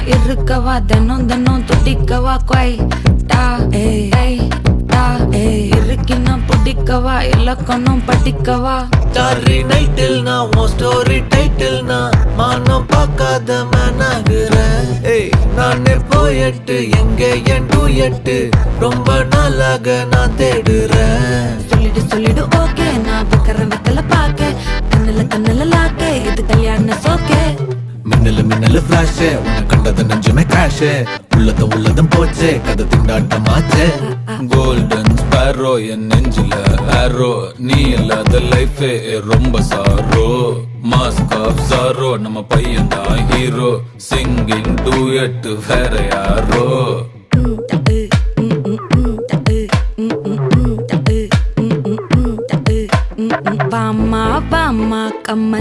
இருக்கவா தினம் தினம் துடிக்கவா குவை டா ஏய் டா ஏய் இருக்கினா பிடிக்கவா இலக்கணம் படிக்கவா ஸ்டாரி நைட்டில் நான் உன் ஸ்டோரி டைட்டில் நான் மானம் பார்க்காத மேன் ஆகுறேன். நானே போயட்டு எங்க என் டூயட்டு ரொம்ப நாளாக நான் தேடுறேன். சொல்லிடு ஓகே நான் வைக்கிற வெத்தல பாக்க கண்ணுல லாக்கே இது கல்யாண சோக்கே மின்னலு ஃபிளாஷ் உன்னை கண்டது நெஞ்சுமே கிராஷ் உள்ளதும் போச்சே கதை திண்டாட்டமாச்சே. கோல்டன் ஸ்பேரோ என் நெஞ்சில ஆரோ நீ இல்லாத லைஃப் ரொம்ப சாரோ மாஸ்க் ஆஃப் சாரோ நம்ம பையன் தான் ஹீரோ சிங்கிங் டூயட் வேற யாரோ. வாமா வாமா கம்மன்